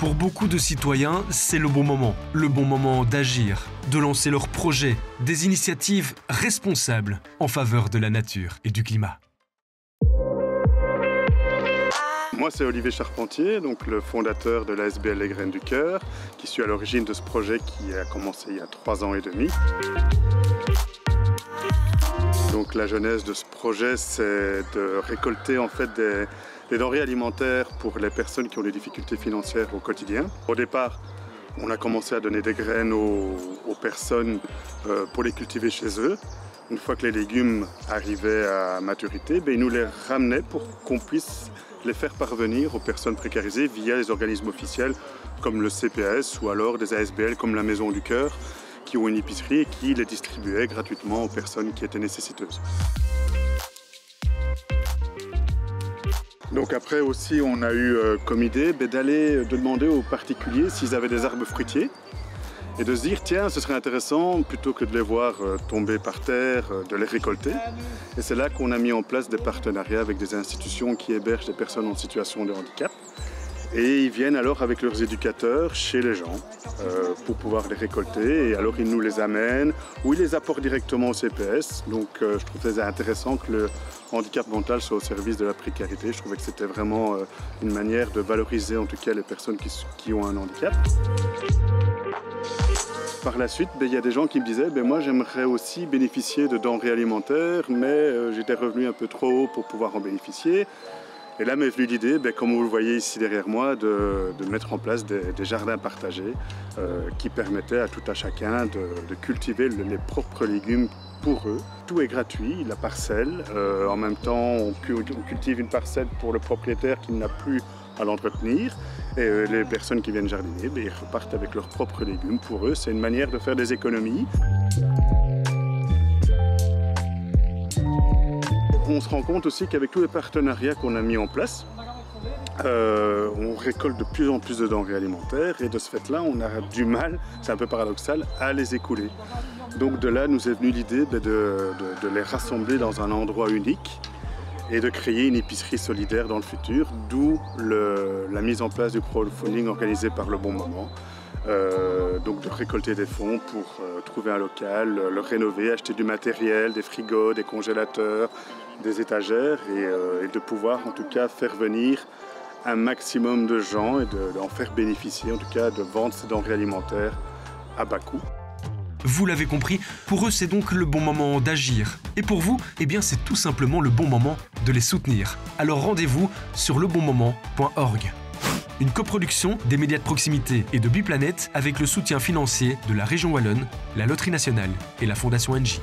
Pour beaucoup de citoyens, c'est le bon moment d'agir, de lancer leurs projets, des initiatives responsables en faveur de la nature et du climat. Moi, c'est Olivier Charpentier, donc le fondateur de l'ASBL Les Graines du Cœur, qui suis à l'origine de ce projet qui a commencé il y a 3 ans et demi. Donc la genèse de ce projet, c'est de récolter en fait des denrées alimentaires pour les personnes qui ont des difficultés financières au quotidien. Au départ, on a commencé à donner des graines aux personnes pour les cultiver chez eux. Une fois que les légumes arrivaient à maturité, ils nous les ramenaient pour qu'on puisse les faire parvenir aux personnes précarisées via les organismes officiels comme le CPS ou alors des ASBL comme la Maison du Cœur qui ont une épicerie et qui les distribuaient gratuitement aux personnes qui étaient nécessiteuses. Donc après aussi on a eu comme idée d'aller demander aux particuliers s'ils avaient des arbres fruitiers et de se dire tiens ce serait intéressant plutôt que de les voir tomber par terre, de les récolter. Et c'est là qu'on a mis en place des partenariats avec des institutions qui hébergent des personnes en situation de handicap. Et ils viennent alors avec leurs éducateurs chez les gens pour pouvoir les récolter. Et alors ils nous les amènent ou ils les apportent directement au CPS. Donc je trouve ça intéressant que le handicap mental soit au service de la précarité. Je trouvais que c'était vraiment une manière de valoriser en tout cas les personnes qui ont un handicap. Par la suite, il y a des gens qui me disaient moi j'aimerais aussi bénéficier de denrées alimentaires, mais j'ai des revenus un peu trop hauts pour pouvoir en bénéficier. Et là m'est venue l'idée, comme vous le voyez ici derrière moi, de mettre en place des jardins partagés qui permettaient à tout à chacun de cultiver les propres légumes pour eux. Tout est gratuit, la parcelle. En même temps, on cultive une parcelle pour le propriétaire qui n'a plus à l'entretenir. Et les personnes qui viennent jardiner, ils repartent avec leurs propres légumes pour eux. C'est une manière de faire des économies. On se rend compte aussi qu'avec tous les partenariats qu'on a mis en place, on récolte de plus en plus de denrées alimentaires et de ce fait-là, on a du mal, c'est un peu paradoxal, à les écouler. Donc de là, nous est venue l'idée de les rassembler dans un endroit unique et de créer une épicerie solidaire dans le futur, d'où la mise en place du crowdfunding organisé par Le Bon Moment. Donc de récolter des fonds pour trouver un local, le rénover, acheter du matériel, des frigos, des congélateurs, des étagères et de pouvoir en tout cas faire venir un maximum de gens et d'en faire bénéficier, en tout cas de vendre ces denrées alimentaires à bas coût. Vous l'avez compris, pour eux c'est donc le bon moment d'agir. Et pour vous, c'est tout simplement le bon moment de les soutenir. Alors rendez-vous sur lebonmoment.org. Une coproduction des médias de proximité et de Biplanète avec le soutien financier de la région Wallonne, la Loterie Nationale et la Fondation NJ.